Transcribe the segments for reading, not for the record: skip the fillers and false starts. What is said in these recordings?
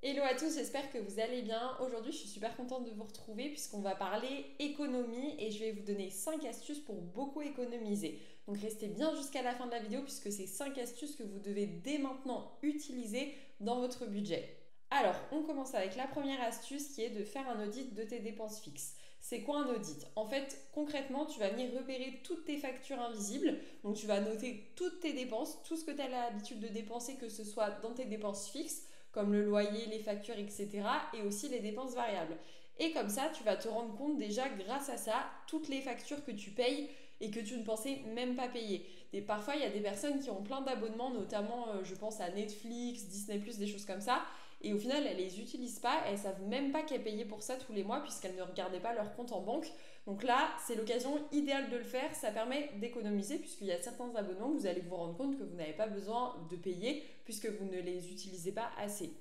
Hello à tous, j'espère que vous allez bien. Aujourd'hui, je suis super contente de vous retrouver puisqu'on va parler économie et je vais vous donner 5 astuces pour beaucoup économiser. Donc restez bien jusqu'à la fin de la vidéo puisque c'est 5 astuces que vous devez dès maintenant utiliser dans votre budget. Alors, on commence avec la première astuce qui est de faire un audit de tes dépenses fixes. C'est quoi un audit? En fait, concrètement, tu vas venir repérer toutes tes factures invisibles. Donc, tu vas noter toutes tes dépenses, tout ce que tu as l'habitude de dépenser, que ce soit dans tes dépenses fixes comme le loyer, les factures, etc. et aussi les dépenses variables. Et comme ça, tu vas te rendre compte déjà grâce à ça, toutes les factures que tu payes et que tu ne pensais même pas payer. Et parfois, il y a des personnes qui ont plein d'abonnements, notamment je pense à Netflix, Disney+, des choses comme ça, et au final, elles les utilisent pas, elles savent même pas qu'elles payaient pour ça tous les mois puisqu'elles ne regardaient pas leur compte en banque. Donc là, c'est l'occasion idéale de le faire, ça permet d'économiser puisqu'il y a certains abonnements que vous allez vous rendre compte que vous n'avez pas besoin de payer puisque vous ne les utilisez pas assez.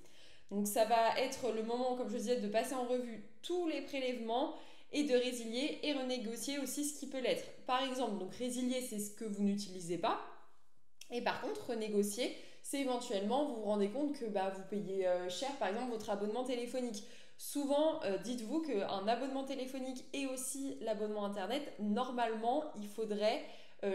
Donc ça va être le moment, comme je disais, de passer en revue tous les prélèvements et de résilier et renégocier aussi ce qui peut l'être. Par exemple, donc résilier, c'est ce que vous n'utilisez pas. Et par contre, renégocier, c'est éventuellement, vous vous rendez compte que vous payez cher, par exemple, votre abonnement téléphonique. Souvent, dites-vous qu'un abonnement téléphonique et aussi l'abonnement Internet, normalement, il faudrait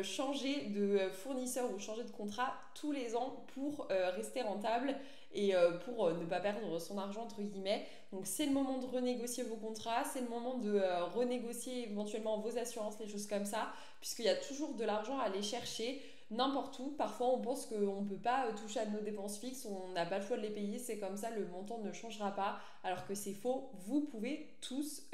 changer de fournisseur ou changer de contrat tous les ans pour rester rentable et pour ne pas perdre son argent, entre guillemets. Donc, c'est le moment de renégocier vos contrats, c'est le moment de renégocier éventuellement vos assurances, les choses comme ça, puisqu'il y a toujours de l'argent à aller chercher n'importe où. Parfois, on pense qu'on ne peut pas toucher à nos dépenses fixes, on n'a pas le choix de les payer, c'est comme ça, le montant ne changera pas, alors que c'est faux. Vous pouvez tous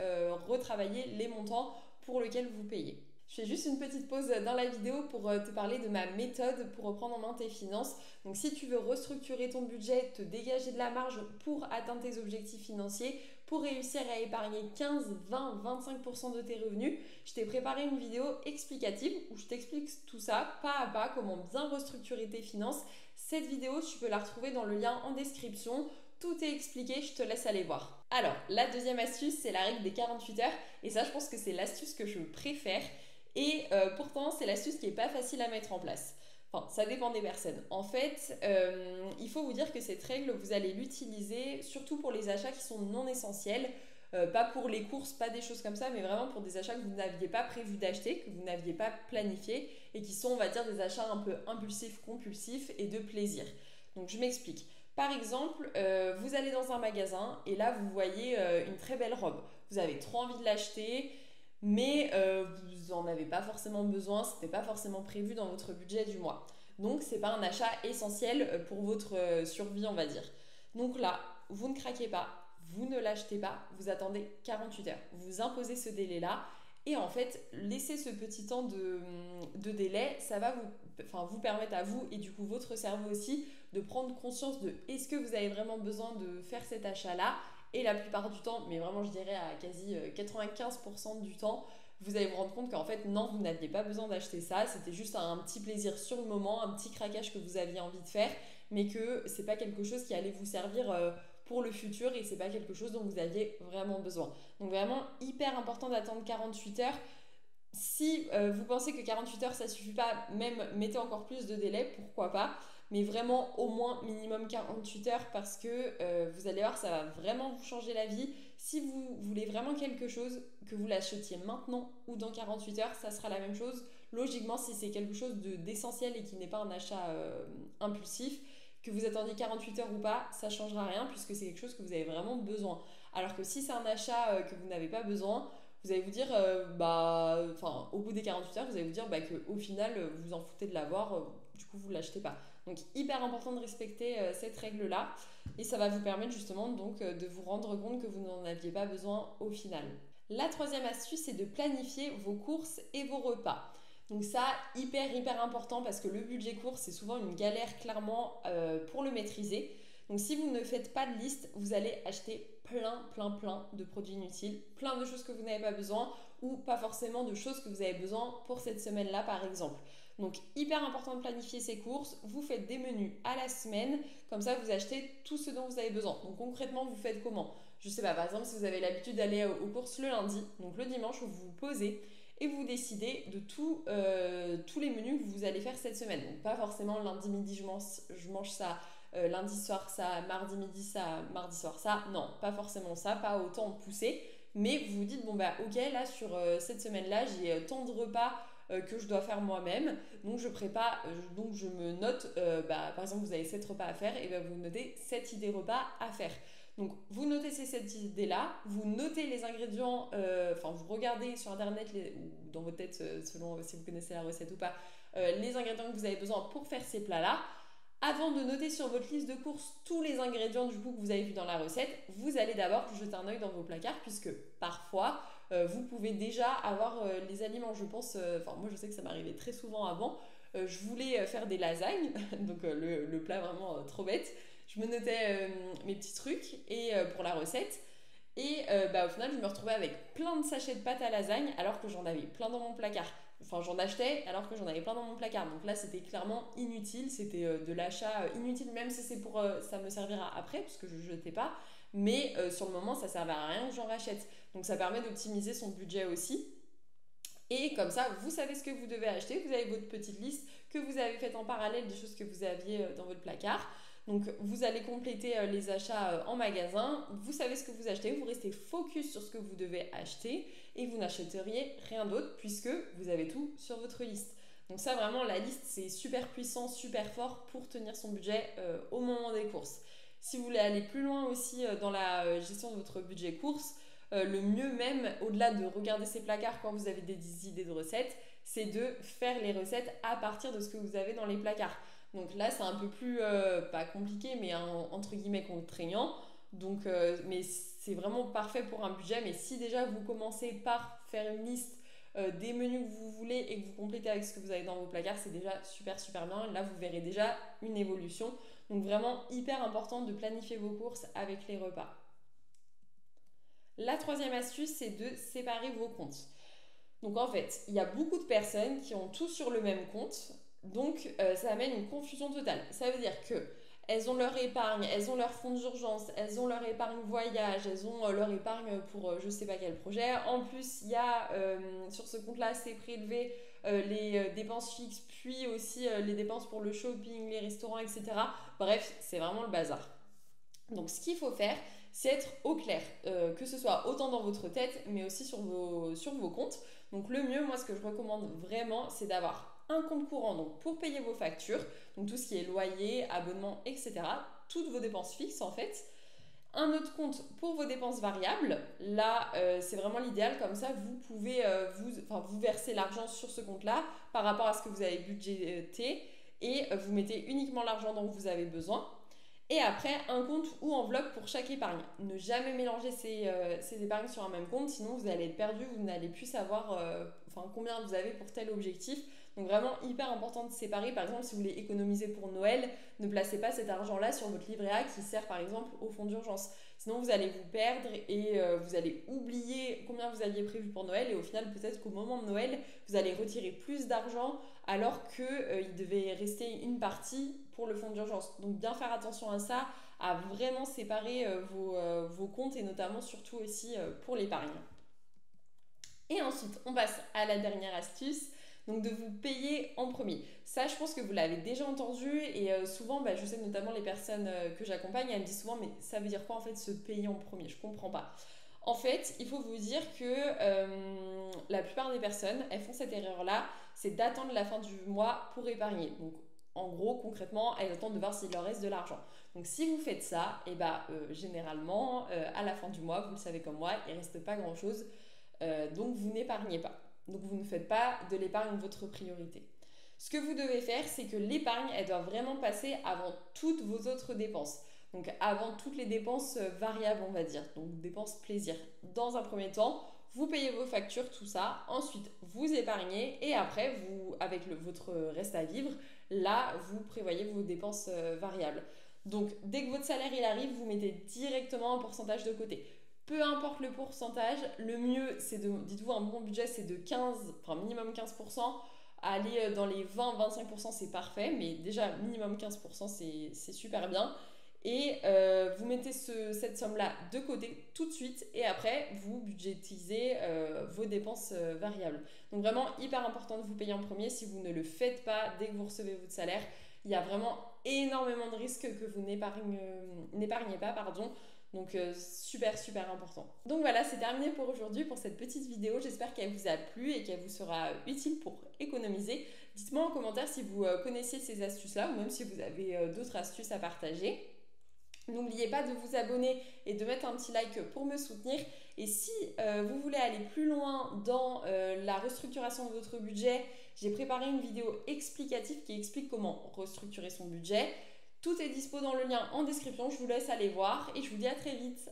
retravailler les montants pour lesquels vous payez. Je fais juste une petite pause dans la vidéo pour te parler de ma méthode pour reprendre en main tes finances. Donc si tu veux restructurer ton budget, te dégager de la marge pour atteindre tes objectifs financiers, pour réussir à épargner 15, 20, 25% de tes revenus, je t'ai préparé une vidéo explicative où je t'explique tout ça, pas à pas, comment bien restructurer tes finances. Cette vidéo, tu peux la retrouver dans le lien en description. Tout est expliqué, je te laisse aller voir. Alors, la deuxième astuce, c'est la règle des 48 heures. Et ça, je pense que c'est l'astuce que je préfère. Et pourtant, c'est l'astuce qui n'est pas facile à mettre en place. Enfin, ça dépend des personnes. En fait, il faut vous dire que cette règle, vous allez l'utiliser surtout pour les achats qui sont non essentiels. Pas pour les courses, pas des choses comme ça, mais vraiment pour des achats que vous n'aviez pas prévu d'acheter, que vous n'aviez pas planifié et qui sont, on va dire, des achats un peu impulsifs, compulsifs et de plaisir. Donc, je m'explique. Par exemple, vous allez dans un magasin et là, vous voyez une très belle robe. Vous avez trop envie de l'acheter, mais vous n'en avez pas forcément besoin, ce n'était pas forcément prévu dans votre budget du mois. Donc, ce n'est pas un achat essentiel pour votre survie, on va dire. Donc là, vous ne craquez pas, vous ne l'achetez pas, vous attendez 48 heures. Vous imposez ce délai-là et en fait, laisser ce petit temps de délai, ça va vous permettre à vous et du coup votre cerveau aussi de prendre conscience de est-ce que vous avez vraiment besoin de faire cet achat-là. Et la plupart du temps, mais vraiment je dirais à quasi 95% du temps, vous allez vous rendre compte qu'en fait non, vous n'aviez pas besoin d'acheter ça, c'était juste un petit plaisir sur le moment, un petit craquage que vous aviez envie de faire, mais que c'est pas quelque chose qui allait vous servir pour le futur et c'est pas quelque chose dont vous aviez vraiment besoin. Donc vraiment hyper important d'attendre 48 heures. Si vous pensez que 48 heures ça suffit pas, même mettez encore plus de délai, pourquoi pas, mais vraiment au moins minimum 48 heures parce que vous allez voir, ça va vraiment vous changer la vie. Si vous voulez vraiment quelque chose, que vous l'achetiez maintenant ou dans 48 heures, ça sera la même chose. Logiquement, si c'est quelque chose d'essentiel et qui n'est pas un achat impulsif, que vous attendiez 48 heures ou pas, ça ne changera rien puisque c'est quelque chose que vous avez vraiment besoin. Alors que si c'est un achat que vous n'avez pas besoin, vous allez vous dire, au bout des 48 heures, vous allez vous dire qu'au final, vous en foutez de l'avoir, du coup, vous ne l'achetez pas. Donc, hyper important de respecter cette règle-là et ça va vous permettre justement donc de vous rendre compte que vous n'en aviez pas besoin au final. La troisième astuce, c'est de planifier vos courses et vos repas. Donc ça, hyper important parce que le budget course, c'est souvent une galère clairement pour le maîtriser. Donc si vous ne faites pas de liste, vous allez acheter plein de produits inutiles, plein de choses que vous n'avez pas besoin ou pas forcément de choses que vous avez besoin pour cette semaine-là par exemple. Donc hyper important de planifier ses courses, vous faites des menus à la semaine, comme ça vous achetez tout ce dont vous avez besoin. Donc concrètement vous faites comment? Je sais pas, par exemple si vous avez l'habitude d'aller aux courses le lundi, donc le dimanche vous vous posez et vous décidez de tous les menus que vous allez faire cette semaine. Donc pas forcément lundi midi je mange ça, lundi soir ça, mardi midi ça, mardi soir ça. Non, pas forcément ça, pas autant poussé. Mais vous vous dites, bon bah ok, là sur cette semaine-là, j'ai tant de repas que je dois faire moi-même. Donc je prépare, donc je me note, par exemple vous avez 7 repas à faire, et bien vous notez 7 idées repas à faire. Donc vous notez ces 7 idées-là, vous notez les ingrédients, vous regardez sur internet ou dans votre tête, selon si vous connaissez la recette ou pas, les ingrédients que vous avez besoin pour faire ces plats-là. Avant de noter sur votre liste de courses tous les ingrédients du coup que vous avez vu dans la recette, vous allez d'abord jeter un œil dans vos placards puisque parfois vous pouvez déjà avoir les aliments. Je pense, moi je sais que ça m'arrivait très souvent avant. Je voulais faire des lasagnes, donc le plat vraiment trop bête. Je me notais mes petits trucs et pour la recette. Et au final, je me retrouvais avec plein de sachets de pâte à lasagne alors que j'en avais plein dans mon placard. Enfin, j'en achetais alors que j'en avais plein dans mon placard. Donc là, c'était clairement inutile. C'était de l'achat inutile, même si c'est pour ça me servira après, parce que je ne jetais pas. Mais sur le moment, ça ne servait à rien que j'en rachète. Donc ça permet d'optimiser son budget aussi. Et comme ça, vous savez ce que vous devez acheter. Vous avez votre petite liste que vous avez faite en parallèle des choses que vous aviez dans votre placard. Donc vous allez compléter les achats en magasin, vous savez ce que vous achetez, vous restez focus sur ce que vous devez acheter et vous n'achèteriez rien d'autre puisque vous avez tout sur votre liste. Donc ça vraiment la liste c'est super puissant, super fort pour tenir son budget au moment des courses. Si vous voulez aller plus loin aussi dans la gestion de votre budget course, le mieux même au-delà de regarder ces placards quand vous avez des idées de recettes, c'est de faire les recettes à partir de ce que vous avez dans les placards. Donc là, c'est un peu plus, pas compliqué, mais entre guillemets contraignant. Donc, mais c'est vraiment parfait pour un budget. Mais si déjà vous commencez par faire une liste des menus que vous voulez et que vous complétez avec ce que vous avez dans vos placards, c'est déjà super super bien. Là, vous verrez déjà une évolution. Donc vraiment hyper important de planifier vos courses avec les repas. La troisième astuce, c'est de séparer vos comptes. Donc en fait, il y a beaucoup de personnes qui ont tout sur le même compte. Donc, ça amène une confusion totale. Ça veut dire que elles ont leur épargne, elles ont leur fonds d'urgence, elles ont leur épargne voyage, elles ont leur épargne pour je sais pas quel projet. En plus, il y a sur ce compte-là, c'est prélevé les dépenses fixes, puis aussi les dépenses pour le shopping, les restaurants, etc. Bref, c'est vraiment le bazar. Donc, ce qu'il faut faire, c'est être au clair, que ce soit autant dans votre tête, mais aussi sur vos comptes. Donc, le mieux, moi, ce que je recommande vraiment, c'est d'avoir un compte courant donc pour payer vos factures, donc tout ce qui est loyer, abonnement, etc. Toutes vos dépenses fixes en fait. Un autre compte pour vos dépenses variables. Là, c'est vraiment l'idéal. Comme ça, vous pouvez vous verser l'argent sur ce compte-là par rapport à ce que vous avez budgété et vous mettez uniquement l'argent dont vous avez besoin. Et après, un compte ou enveloppe pour chaque épargne. Ne jamais mélanger ces épargnes sur un même compte, sinon vous allez être perdu, vous n'allez plus savoir combien vous avez pour tel objectif. Donc vraiment hyper important de séparer. Par exemple, si vous voulez économiser pour Noël, ne placez pas cet argent-là sur votre livret A qui sert par exemple au fonds d'urgence. Sinon, vous allez vous perdre et vous allez oublier combien vous aviez prévu pour Noël. Et au final, peut-être qu'au moment de Noël, vous allez retirer plus d'argent alors qu'il devait rester une partie pour le fonds d'urgence. Donc bien faire attention à ça, à vraiment séparer vos comptes et notamment surtout aussi pour l'épargne. Et ensuite, on passe à la dernière astuce. Donc de vous payer en premier. Ça, je pense que vous l'avez déjà entendu et souvent, je sais que notamment les personnes que j'accompagne, elles me disent souvent, mais ça veut dire quoi en fait se payer en premier? Je comprends pas. En fait, il faut vous dire que la plupart des personnes, elles font cette erreur-là, c'est d'attendre la fin du mois pour épargner. Donc en gros, concrètement, elles attendent de voir s'il leur reste de l'argent. Donc si vous faites ça, et généralement, à la fin du mois, vous le savez comme moi, il ne reste pas grand-chose. Donc vous n'épargnez pas. Donc vous ne faites pas de l'épargne votre priorité. Ce que vous devez faire, c'est que l'épargne, elle doit vraiment passer avant toutes vos autres dépenses. Donc avant toutes les dépenses variables, on va dire. Donc dépenses plaisir. Dans un premier temps, vous payez vos factures, tout ça. Ensuite, vous épargnez et après, avec votre reste à vivre, là, vous prévoyez vos dépenses variables. Donc dès que votre salaire il arrive, vous mettez directement un pourcentage de côté. Peu importe le pourcentage, le mieux, c'est dites-vous, un bon budget, c'est de 15, minimum 15%. Aller dans les 20-25%, c'est parfait, mais déjà, minimum 15%, c'est super bien. Et vous mettez cette somme-là de côté tout de suite et après, vous budgétisez vos dépenses variables. Donc vraiment, hyper important de vous payer en premier. Si vous ne le faites pas dès que vous recevez votre salaire, il y a vraiment énormément de risques que vous n'épargnez pas, pardon. Donc super super important. Donc voilà, c'est terminé pour aujourd'hui pour cette petite vidéo. J'espère qu'elle vous a plu et qu'elle vous sera utile pour économiser. Dites-moi en commentaire si vous connaissiez ces astuces-là ou même si vous avez d'autres astuces à partager. N'oubliez pas de vous abonner et de mettre un petit like pour me soutenir. Et si vous voulez aller plus loin dans la restructuration de votre budget, j'ai préparé une vidéo explicative qui explique comment restructurer son budget. Tout est dispo dans le lien en description, je vous laisse aller voir et je vous dis à très vite.